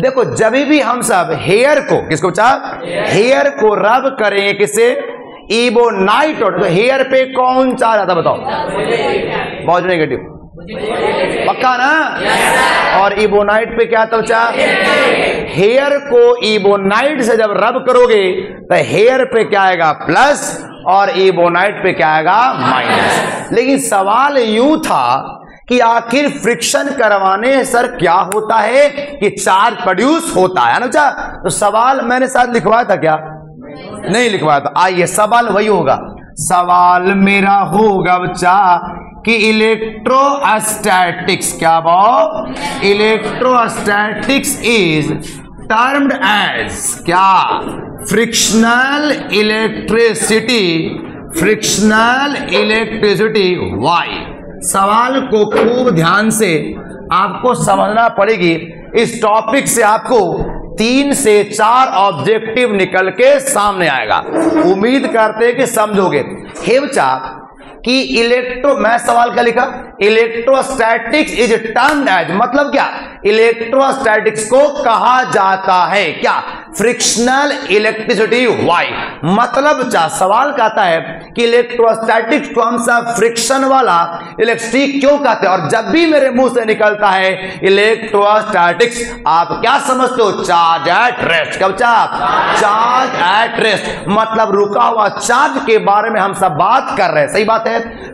देखो जब भी हम सब हेयर को, किसको बच्चा, हेयर को रब करेंगे किससे, इबोनाइट, और तो हेयर पे कौन चार्ज आता बताओ, बहुत नेगेटिव, पक्का ना। और इबोनाइट पे क्या आता बच्चा, हेयर को इबोनाइट से जब रब करोगे तो हेयर पे क्या आएगा, प्लस, और इबोनाइट पे क्या आएगा, माइनस। लेकिन सवाल यूं था कि आखिर फ्रिक्शन करवाने सर क्या होता है कि चार्ज प्रोड्यूस होता है ना बच्चा। तो सवाल मैंने साथ लिखवाया था क्या, नहीं लिखवाया था। आइए सवाल वही होगा, सवाल मेरा होगा बच्चा कि इलेक्ट्रोस्टैटिक्स, क्या बात, इलेक्ट्रोस्टैटिक्स इज टर्म्ड एज क्या, frictional electricity, frictional electricity why. सवाल को खूब ध्यान से आपको समझना पड़ेगी। इस टॉपिक से आपको 3 से 4 ऑब्जेक्टिव निकल के सामने आएगा। उम्मीद करते हैं कि समझोगे। हे बच्चा कि मैं सवाल का लिखा, इलेक्ट्रोस्टैटिक्स इज टर्म्ड एज, मतलब क्या, इलेक्ट्रोस्टैटिक्स को कहा जाता है क्या, फ्रिक्शनल इलेक्ट्रिसिटी वाई। मतलब क्या सवाल कहता है कि इलेक्ट्रोस्टैटिक्स को हम सब फ्रिक्शन वाला इलेक्ट्रिसिटी क्यों कहते हैं। और जब भी मेरे मुंह से निकलता है इलेक्ट्रोस्टैटिक्स, आप क्या समझते हो, चार्ज एट रेस्ट। कब चार्ज एट रेस्ट, मतलब रुका हुआ चार्ज के बारे में हम सब बात कर रहे हैं, सही बात है।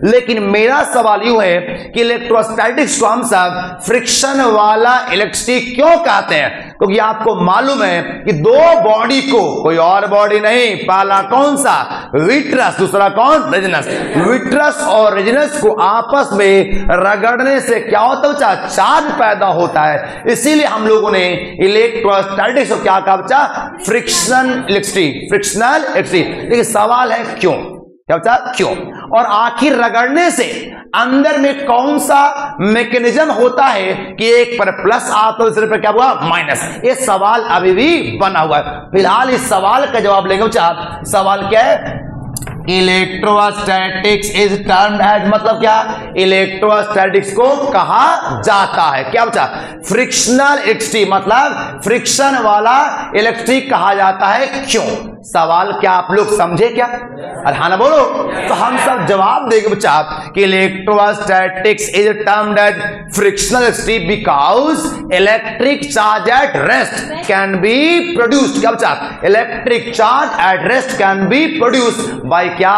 लेकिन मेरा सवाल यूं है कि इलेक्ट्रोस्टैटिक्स को हम सब फ्रिक्शन वाला इलेक्ट्रिसिटी क्यों कहते हैं, क्योंकि आपको मालूम है कि दो बॉडी को, कोई और बॉडी नहीं, पहला कौन सा, विट्रस, दूसरा कौन, रेजिनस। विट्रस और रेजिनस को आपस में रगड़ने से क्या होता है, चार्ज पैदा होता है। इसीलिए हम लोगों ने इलेक्ट्रोस्टैटिक्स को क्या कहा बच्चा, फ्रिक्शनल इलेक्ट्रिसिटी, फ्रिक्शनल इलेक्ट्रिसिटी। लेकिन सवाल है क्यों, क्या बच्चा, क्यों, और आखिर रगड़ने से अंदर में कौन सा मैकेनिज्म होता है कि एक पर प्लस आता है, दूसरे पर क्या हुआ, माइनस। ये सवाल अभी भी बना हुआ है। फिलहाल इस सवाल का जवाब लेंगे बच्चा। सवाल क्या है, इलेक्ट्रोस्टैटिक्स इज टर्म्ड एज, मतलब क्या, इलेक्ट्रोस्टैटिक्स को कहा जाता है क्या बच्चा, फ्रिक्शनल इलेक्ट्रिसिटी, मतलब फ्रिक्शन वाला इलेक्ट्रिसिटी कहा जाता है। क्यों, सवाल क्या आप लोग समझे क्या, अरे हाँ ना बोलो। तो हम सब जवाब देंगे बच्चा कि electrostatics is termed as frictional electricity because electric charge at rest can be produced, क्या बच्चा, electric charge at rest can be produced by क्या,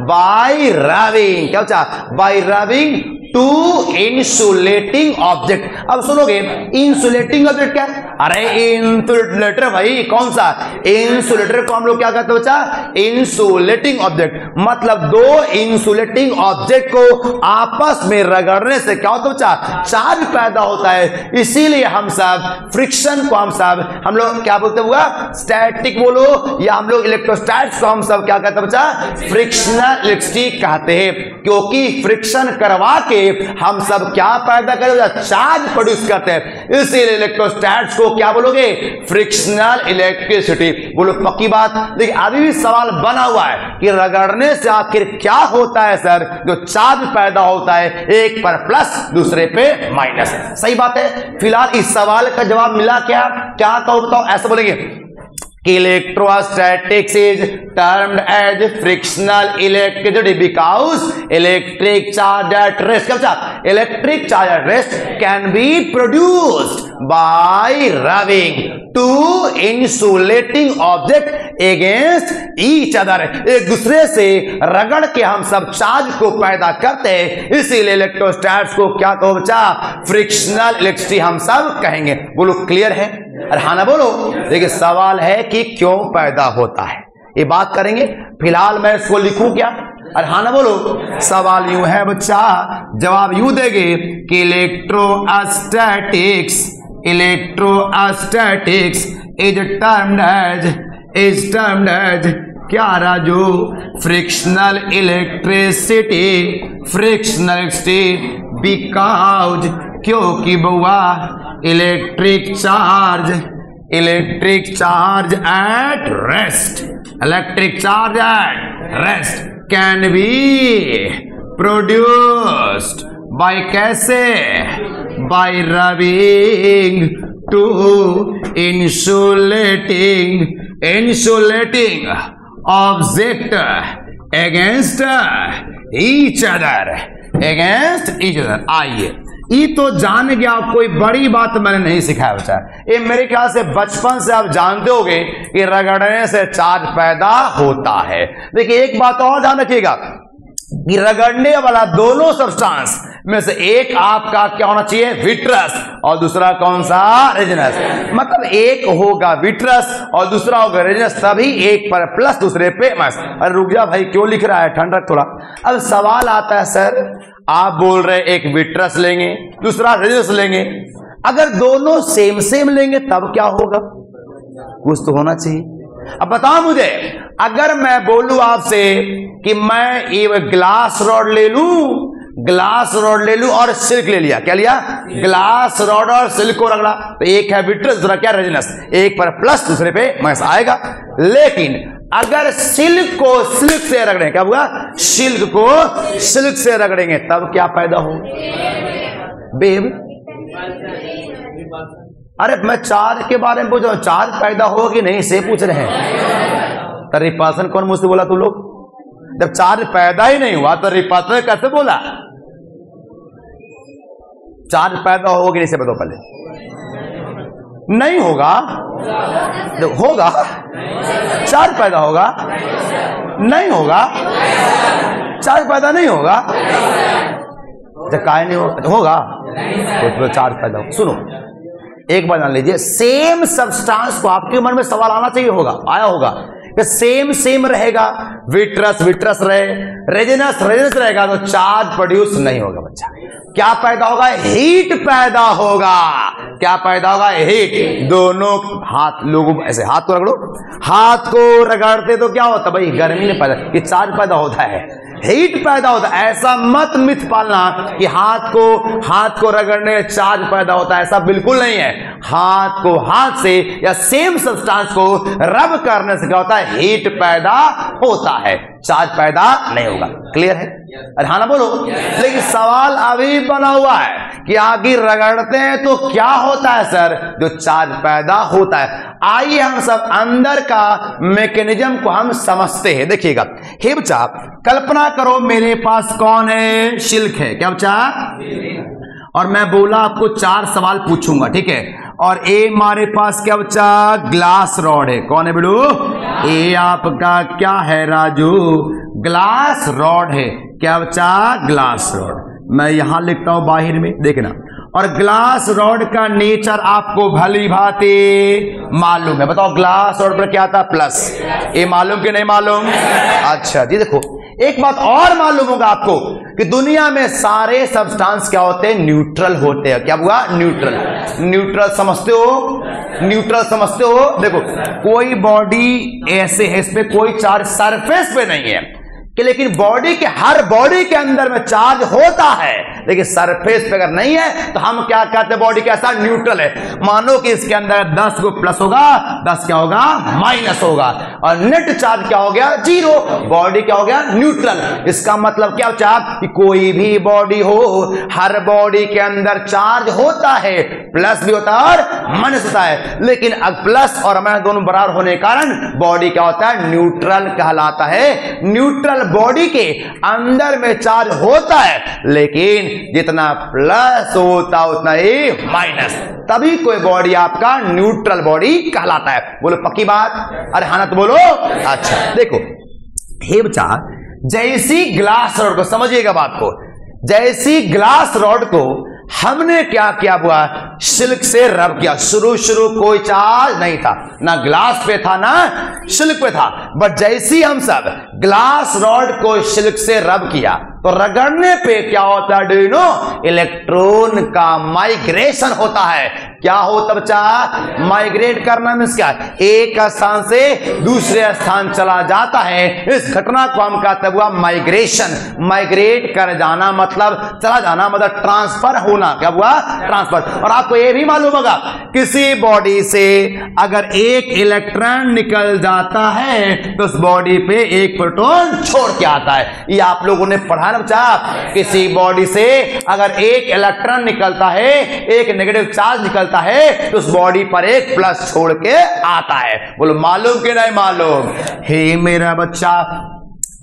बाय रबिंग, क्या बच्चा, by rubbing two insulating object. अब सुनोगे इंसुलेटिंग ऑब्जेक्ट क्या, अरे insulator भाई, कौन सा, इंसुलेटर को हम लोग क्या कहते हैं बच्चा, इंसुलेटिंग ऑब्जेक्ट। मतलब दो इंसुलेटिंग ऑब्जेक्ट को आपस में रगड़ने से क्या होता है बच्चा, चार्ज पैदा होता है। इसीलिए हम सब फ्रिक्शन को हम लोग क्या बोलते हुआ, स्टैटिक बोलो, या हम लोग इलेक्ट्रोस्टैट्स को हम सब क्या कहते हैं बच्चा, फ्रिक्शनल इलेक्ट्रिसिटी कहते हैं। क्योंकि फ्रिक्शन करवा के हम सब क्या पैदा करते, चार्ज प्रोड्यूस करते हैं। इसीलिए इलेक्ट्रोस्टैट्स को क्या बोलोगे, फ्रिक्शनल इलेक्ट्रिसिटी बोलो, पक्की बात। देखिए अभी भी सवाल बना हुआ है कि रगड़ने से आखिर क्या होता है सर, जो चार्ज पैदा होता है, एक पर प्लस दूसरे पे माइनस। सही बात है। फिलहाल इस सवाल का जवाब मिला क्या, क्या कहो बताओ, ऐसा बोलेंगे कि electrostatics is termed as frictional electricity because electric charge at rest, electric charge at rest can be produced by rubbing two insulating object against each other. एक दूसरे से रगड़ के हम सब चार्ज को पैदा करते हैं। इसीलिए इलेक्ट्रोस्टैट्स को क्या कहो बच्चा, फ्रिक्शनल इलेक्ट्रिसिटी हम सब कहेंगे। बोलो क्लियर है, अरे हाँ ना बोलो। देखिए सवाल है कि क्यों पैदा होता है, ये बात करेंगे। फिलहाल मैं इसको लिखूं क्या, अरे हाँ ना बोलो। सवाल यूं है बच्चा, जवाब यूं देंगे कि इलेक्ट्रोस्टैटिक्स इज टर्म्ड एज क्या राजू, फ्रिक्शनल इलेक्ट्रिसिटी बिकॉज, क्योंकि बउआ electric charge at rest can be produced by कैसे, by rubbing two insulating object against each other आइए, ये तो जान गया, कोई बड़ी बात मैंने नहीं सिखाया बच्चा। ये मेरे ख्याल से बचपन से आप जानते होंगे कि रगड़ने से चार्ज पैदा होता है। देखिए एक बात और ध्यान रखिएगा कि रगड़ने वाला दोनों सब्सटेंस में से एक आपका क्या होना चाहिए, विट्रस, और दूसरा कौन सा, रेजिनस। मतलब एक होगा विट्रस और दूसरा होगा रेजिनस, तभी एक पर प्लस दूसरे पे माइनस। अरे रुक जा भाई, क्यों लिख रहा है, ठंड रख थोड़ा। अब सवाल आता है सर, आप बोल रहे एक विट्रस लेंगे दूसरा रेजिनस लेंगे, अगर दोनों सेम सेम लेंगे तब क्या होगा, कुछ तो होना चाहिए। अब बताओ मुझे, अगर मैं बोलूं आपसे कि मैं एक ग्लास रॉड ले लूं और सिल्क ले लिया, क्या लिया, ग्लास रॉड और सिल्क को रगड़ा, तो एक है विट्रस दूसरा क्या, रेजिनस, एक पर प्लस दूसरे पे माइनस आएगा। लेकिन अगर सिल्क को सिल्क से रगड़ेंगे, क्या हुआ, सिल्क को सिल्क से रगड़ेंगे तब क्या पैदा हो, बेब। अरे मैं चार्ज के बारे में पूछ रहा हूं, चार्ज पैदा हो कि नहीं से पूछ रहे हैं। तो रिपल्सन कौन मुझसे बोला तुम लोग, जब चार्ज पैदा ही नहीं हुआ तो रिपल्सन कैसे बोला, चार्ज पैदा होगा कि नहीं से बताओ पहले, नहीं होगा, होगा, चार्ज पैदा होगा, नहीं होगा, चार्ज पैदा नहीं होगा, जब काय नहीं होगा तो चार्ज पैदा होगा। सुनो एक बार जान लीजिए, सेम सब्सटेंस को आपके मन में सवाल आना चाहिए, होगा, आया होगा कि सेम रहेगा, विट्रस रहे, रेजिनस रहेगा तो चार्ज प्रोड्यूस नहीं होगा बच्चा। क्या पैदा होगा, हीट पैदा होगा। क्या पैदा होगा, हीट। दोनों हाथ, लोगों ऐसे हाथ को रगड़ो, हाथ को रगड़ते तो क्या होता भाई, गर्मी नहीं पैदा, ये चार्ज पैदा होता है, हीट पैदा होता है। ऐसा मत मिथ पालना कि हाथ को रगड़ने चार्ज पैदा होता है, ऐसा बिल्कुल नहीं है। हाथ को हाथ से या सेम सब्सटेंस को रब करने से क्या होता है, हीट पैदा होता है, चार्ज पैदा नहीं होगा। क्लियर है, अरे हाँ ना बोलो। लेकिन सवाल अभी बना हुआ है कि आगे रगड़ते हैं तो क्या होता है सर, जो चार्ज पैदा होता है। आइए हम सब अंदर का मैकेनिज्म को हम समझते हैं। देखिएगा हे बच्चा, कल्पना करो मेरे पास कौन है, सिल्क है, क्या बच्चा, और मैं बोला आपको 4 सवाल पूछूंगा, ठीक है। और ए हमारे पास क्या बच्चा, ग्लास रॉड है, कौन है बेड़ू, ए आपका क्या है राजू, ग्लास रॉड है, क्या बच्चा, ग्लास रॉड। मैं यहां लिखता हूं बाहर में, देखना। और ग्लास रॉड का नेचर आपको भली भांति मालूम है, बताओ ग्लास रॉड पर क्या आता, प्लस, ये मालूम कि नहीं मालूम। अच्छा जी, देखो एक बात और मालूम होगा आपको कि दुनिया में सारे सब्सटेंस क्या होते हैं, न्यूट्रल होते हैं। क्या हुआ, न्यूट्रल समझते हो, न्यूट्रल समझते हो। देखो कोई बॉडी ऐसे है, इस पे कोई चार्ज सरफेस पे नहीं है कि, लेकिन बॉडी के हर बॉडी के अंदर में चार्ज होता है, लेकिन सरफेस पे अगर नहीं है तो हम क्या कहते हैं, बॉडी कैसा, न्यूट्रल है। मानो कि इसके अंदर 10 को प्लस होगा, 10 क्या होगा, माइनस होगा, और नेट चार्ज क्या हो गया, 0, बॉडी क्या हो गया, न्यूट्रल। इसका मतलब क्या होता है कि कोई भी बॉडी हो, हर बॉडी के अंदर चार्ज होता है, प्लस भी होता है और माइनस होता है, लेकिन अब प्लस और माइनस दोनों बराबर होने के कारण बॉडी क्या होता है, न्यूट्रल कहलाता है। न्यूट्रल बॉडी के अंदर में चार्ज होता है, लेकिन जितना प्लस होता उतना ही माइनस, तभी कोई बॉडी आपका न्यूट्रल बॉडी कहलाता है। बोलो पक्की बात, अरे हाँ ना तो बोलो। अच्छा देखो हे बच्चा, जैसी ग्लास रॉड को, समझिएगा बात को, जैसी ग्लास रॉड को हमने क्या किया हुआ, सिल्क से रब किया। शुरू कोई चार्ज नहीं था, ना ग्लास पे था ना सिल्क पे था, बट जैसी हम सब ग्लास रॉड को सिल्क से रब किया तो रगड़ने पे क्या होता है, डू यू नो, इलेक्ट्रॉन का माइग्रेशन होता है। क्या होता बच्चा, माइग्रेट करना मीन्स क्या, एक स्थान से दूसरे स्थान चला जाता है। इस घटना को हम कहते हुआ माइग्रेशन। माइग्रेट कर जाना मतलब चला जाना, मतलब ट्रांसफर होना। क्या हुआ, ट्रांसफर। और आपको यह भी मालूम होगा, किसी बॉडी से अगर एक इलेक्ट्रॉन निकल जाता है तो उस बॉडी पे एक प्रोटॉन छोड़ के आता है। ये आप लोगों ने पढ़ा ध्यान बच्चा, किसी बॉडी से अगर एक इलेक्ट्रॉन निकलता है, एक नेगेटिव चार्ज निकलता है, तो उस बॉडी पर एक प्लस छोड़ के आता है। बोलो मालूम कि नहीं मालूम? हे मेरा बच्चा,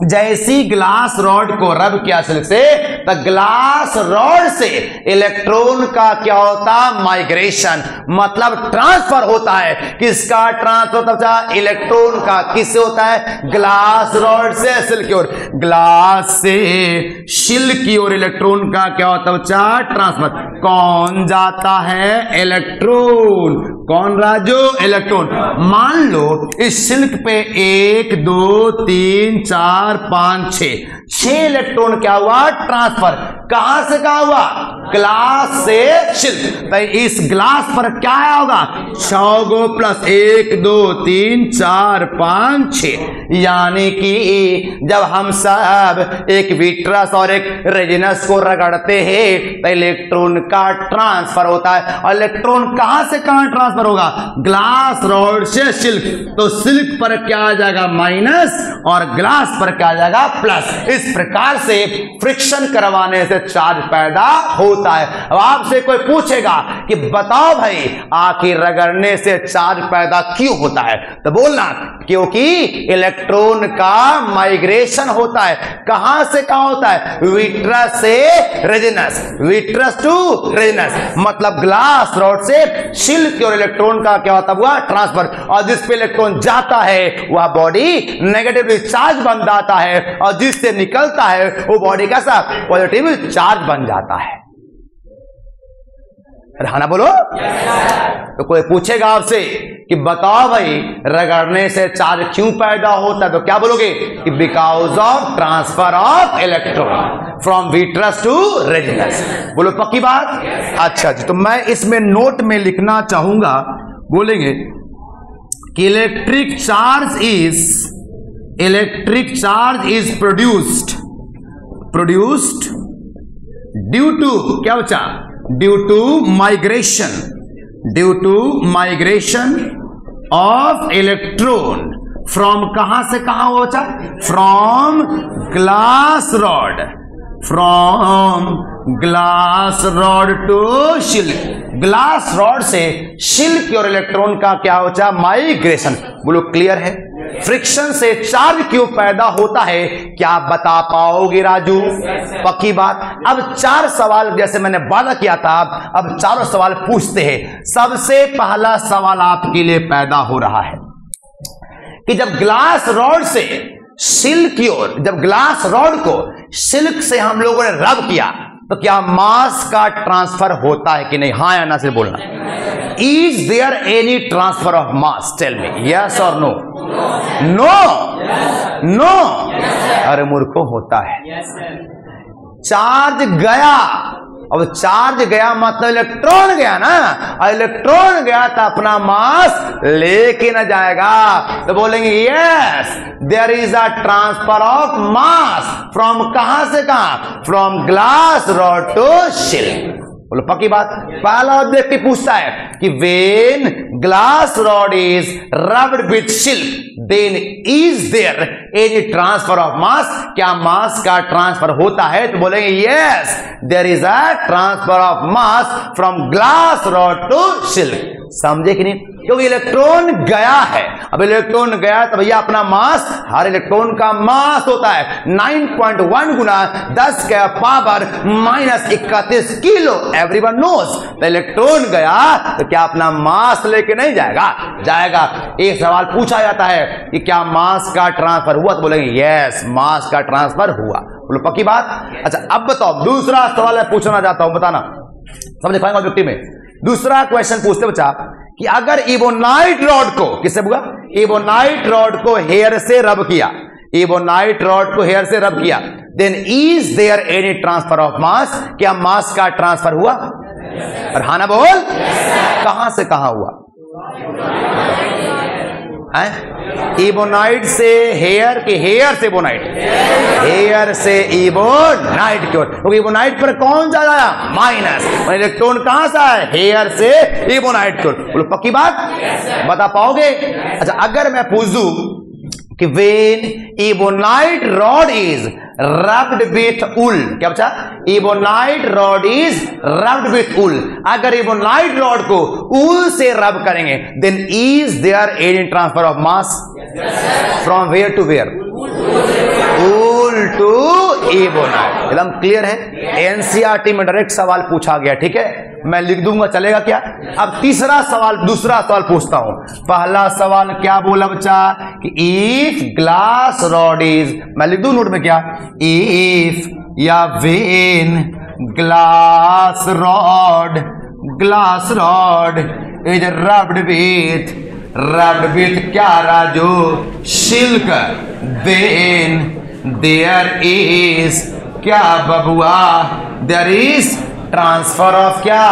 जैसी ग्लास रॉड को रब किया सिल्क से, तो ग्लास रॉड से इलेक्ट्रॉन का क्या होता? माइग्रेशन, मतलब ट्रांसफर होता है। किसका ट्रांसफर होता है? इलेक्ट्रॉन का। किससे होता है? ग्लास रॉड से सिल्क की ओर। ग्लास से सिल्क की ओर इलेक्ट्रॉन का क्या होता है बच्चा? ट्रांसफर। कौन जाता है? इलेक्ट्रॉन। कौन राजू? इलेक्ट्रॉन। मान लो इस सिल्क पे 1 2 3 4 5 6 इलेक्ट्रॉन क्या हुआ? ट्रांसफर। कहां से कहां हुआ? ग्लास से सिल्क। तो इस ग्लास पर क्या होगा? 6 गो प्लस 1 2 3 4 5 6, यानी कि जब हम सब एक विट्रस और एक रेजिनस को रगड़ते हैं तो इलेक्ट्रॉन का ट्रांसफर होता है। और इलेक्ट्रॉन कहां से कहां ट्रांसफर होगा? ग्लास रॉड से सिल्क। तो सिल्क पर क्या आ जाएगा? माइनस, और ग्लास पर क्या आ जाएगा? प्लस। इस प्रकार से फ्रिक्शन करवाने से चार्ज पैदा होता है। अब आपसे कोई पूछेगा कि बताओ भाई, आखिर रगड़ने से चार्ज पैदा क्यों होता है? तो बोलना क्योंकि इलेक्ट्रॉन का माइग्रेशन होता है। कहां से कहां होता है? विट्रस से रेजिनस, विट्रस टू रेजिनस, मतलब ग्लास रॉड से सिल्क और इलेक्ट्रॉन का क्या होता हुआ? ट्रांसफर। और जिस पे इलेक्ट्रॉन जाता है वह बॉडी नेगेटिवली चार्ज बन जाता है, और जिससे निकलता है वो बॉडी कैसा? पॉजिटिव चार्ज बन जाता है। रहना बोलो। तो कोई पूछेगा आपसे कि बताओ भाई, रगड़ने से चार्ज क्यों पैदा होता है? तो क्या बोलोगे? कि because of transfer of electron from vitreous to resinous. बोलो पक्की बात? अच्छा जी, तो मैं इसमें नोट में लिखना चाहूंगा, बोलेंगे कि electric charge is produced due to क्या बचा? Due to migration of electron from कहां से कहां हो बचा? From glass rod to silk. Glass rod से सिल्क और इलेक्ट्रॉन का क्या होता? माइग्रेशन। बोलो क्लियर है? फ्रिक्शन से चार्ज क्यों पैदा होता है, क्या बता पाओगे राजू? पक्की बात। अब 4 सवाल जैसे मैंने वादा किया था, अब चारों सवाल पूछते हैं। सबसे पहला सवाल आपके लिए पैदा हो रहा है कि जब ग्लास रॉड से सिल्क की ओर, जब ग्लास रॉड को सिल्क से हम लोगों ने रब किया, तो क्या मास का ट्रांसफर होता है कि नहीं? हाँ या ना से बोलना। Is there any transfer of mass? Tell me, yes और नो? नो। अरे मूर्खों, होता है। चार्ज गया, अब चार्ज गया मतलब इलेक्ट्रॉन गया ना, और इलेक्ट्रॉन गया तो अपना मास लेके न जाएगा। तो बोलेंगे yes, there is a transfer of mass from कहां से कहां? From glass rod to silk. बोलो पक्की बात। पहला ऑब्जेक्ट पूछता है कि when glass rod is rubbed with silk then is there any transfer of mass? क्या मास का ट्रांसफर होता है? तो बोलेंगे yes, there is a transfer of mass from glass rod to silk. समझे कि नहीं? क्योंकि इलेक्ट्रॉन गया है। अब इलेक्ट्रॉन गया तो भैया अपना मास, हर इलेक्ट्रॉन का मास होता है 9.1 गुना 10 के पावर -31 किलो। Everyone knows. तो इलेक्ट्रॉन गया तो क्या अपना मास लेके नहीं जाएगा? जाएगा। एक सवाल पूछा जाता है कि क्या मास का ट्रांसफर हुआ? तो बोलेंगे यस, मास का ट्रांसफर हुआ। बोलो पक्की बात। अच्छा अब बताओ, दूसरा सवाल मैं पूछना चाहता हूं, बताना समझ पाएंगे ऑब्जेक्टिव में। दूसरा क्वेश्चन पूछते बच्चा कि अगर इबोनाइट रॉड को, किससे हुआ? इबोनाइट रॉड को हेयर से रब किया, इबोनाइट रॉड को हेयर से रब किया, then is there any transfer of mass? क्या मास का ट्रांसफर हुआ? और हाँ ना बोल। कहां से कहां हुआ? इबोनाइट से हेयर के, हेयर से इबोनाइट, हेयर से इबोनाइट की ओर। क्योंकि इबोनाइट पर कौन जा रहा है? माइनस। इलेक्ट्रॉन कहां से है? हेयर से इबोनाइट की ओर। बोलो पक्की बात। बता पाओगे? अच्छा अगर मैं पूछ दूं कि when ebonite rod is rubbed with wool, क्या बचा, ebonite rod is rubbed with wool, अगर इबोनाइट रॉड को उल से रब करेंगे then is there any transfer of mass from where to where, wool to ebonite. एकदम clear है, NCERT में direct सवाल पूछा गया, ठीक है, मैं लिख दूंगा, चलेगा क्या। अब तीसरा सवाल, दूसरा सवाल पूछता हूं। पहला सवाल क्या बोला बच्चा कि इफ ग्लास रॉड इज, मैं लिख दूं नोट में क्या, इफ या when glass rod is rubbed with क्या राजू, सिल्क, देन देयर इज क्या बबुआ, देयर इज ट्रांसफर ऑफ क्या,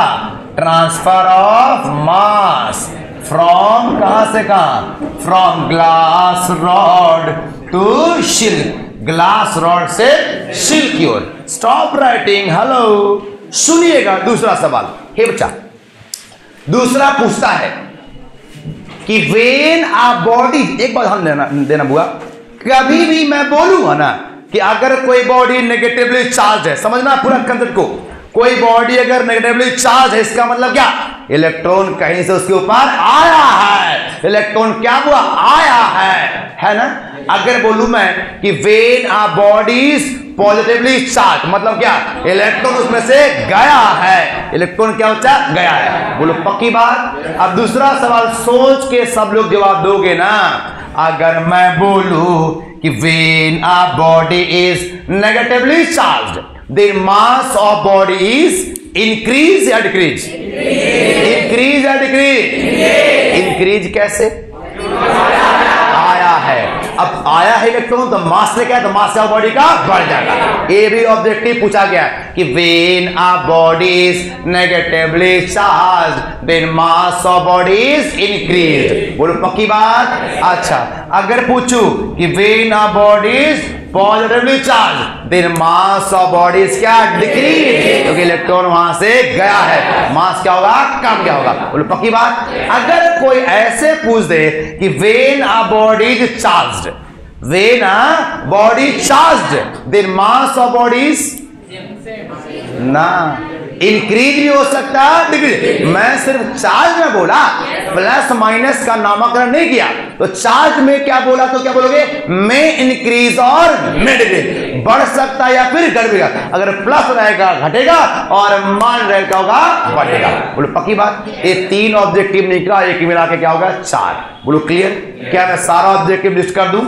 ट्रांसफर ऑफ मास फ्रॉम, कहां से कहां, from glass rod to silk, glass rod से सिल्क की ओर। स्टॉप राइटिंग, हेलो, सुनिएगा दूसरा सवाल। हे बच्चा, दूसरा पूछता है कि वेन आ बॉडी, एक बात ध्यान देना बुआ, कभी भी मैं बोलूंगा ना कि अगर कोई बॉडी नेगेटिवली चार्ज है, समझना पूरा कंसेप्ट को, कोई बॉडी अगर नेगेटिवली चार्ज है इसका मतलब क्या, इलेक्ट्रॉन कहीं से उसके ऊपर आया है, इलेक्ट्रॉन क्या हुआ, आया है ना। अगर बोलूं मैं कि when uh bodies positively charge, मतलब क्या, इलेक्ट्रॉन उसमें से गया है, इलेक्ट्रॉन क्या बच्चा, गया है, बोलो पक्की बात। अब दूसरा सवाल सोच के सब लोग जवाब दोगे ना। अगर मैं बोलूं कि when a body is negatively charge, the mass of body is increase या decrease, increase या decrease, increase कैसे, आया है, अब आया है इलेक्ट्रॉन तो मास से क्या, तो मास ऑफ बॉडी का बढ़ जाएगा। ये भी ऑब्जेक्टिव पूछा गया कि when a body is negatively charge then mass of body is increase, बोलो पक्की बात। अच्छा, अगर पूछूं कि when a body is positively charge then mass of body is क्या, डिक्रीज, क्योंकि इलेक्ट्रॉन वहां से गया है, मास क्या होगा, कम क्या होगा, बोलो पक्की बात। अगर कोई ऐसे पूछ दे कि when a body is charged, when a body charged then mass of body is ना, इंक्रीज भी हो सकता है, डिक्रीज। मैं सिर्फ चार्ज में बोला, प्लस माइनस का नामकरण नहीं किया, तो चार्ज में क्या बोला, तो क्या बोलोगे, में इंक्रीज और में डिक्रीज, बढ़ सकता है या फिर घटेगा, अगर प्लस रहेगा घटेगा और मान रहेगा होगा बढ़ेगा, बोलो पक्की बात। ये तीन ऑब्जेक्टिव निकला, एक मिला के क्या होगा, चार, बोलो क्लियर। क्या मैं सारा ऑब्जेक्टिव लिस्ट कर दूं?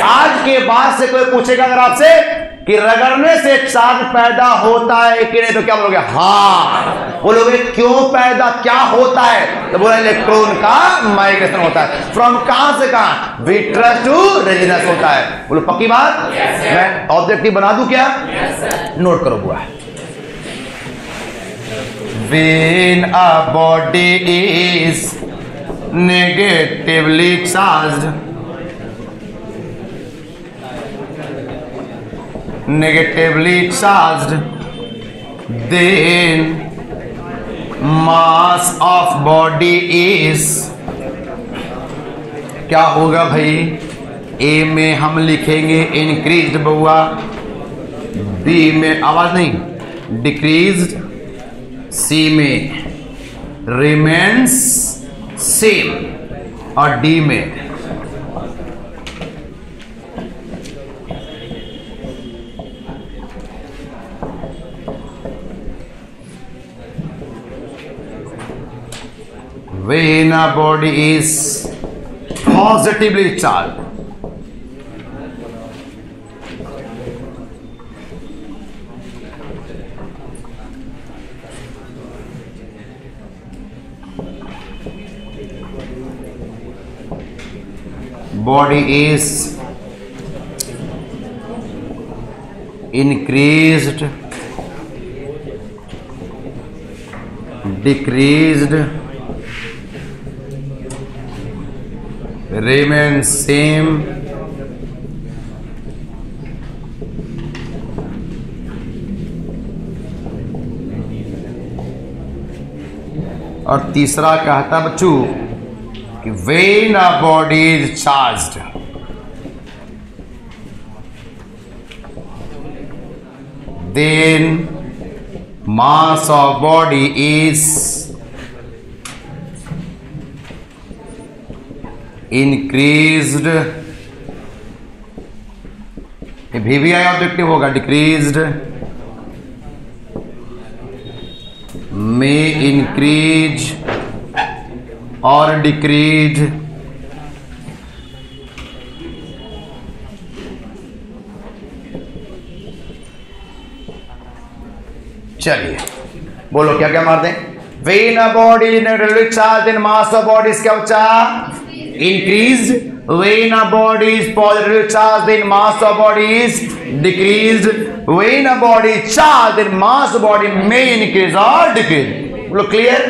आज के बाद से कोई पूछेगा अगर आपसे कि रगड़ने से चार्ज पैदा होता है कि नहीं, तो क्या बोलोगे, हाँ। बोलोगे क्यों पैदा, क्या होता है, तो बोला इलेक्ट्रॉन का माइग्रेशन होता है, फ्रॉम कहां से कहां, विट्रस टू रेजिनस होता है, बोलो पक्की बात। मैं ऑब्जेक्टिव बना दूं क्या, नोट करो बुआ। When a body is negatively charged, negatively charged, then mass of body is, क्या होगा भाई, ए में हम लिखेंगे इंक्रीज्ड बउआ, बी में आवाज नहीं डिक्रीज्ड, सी में रिमेन्स सेम और डी में when a body is positively charged, body is increased, decreased, remain same, और तीसरा कहता बच्चों कि when a body is charged, then mass of body is increased, VVI objective होगा, decreased, may increase or decrease चलिए बोलो क्या क्या मार दें। When a body charge in mass of body क्या बच्चा increase, when a body is positive charge in mass of body is decrease, when a body charge in mass body में increase और डिक्रीज। बोलो क्लियर।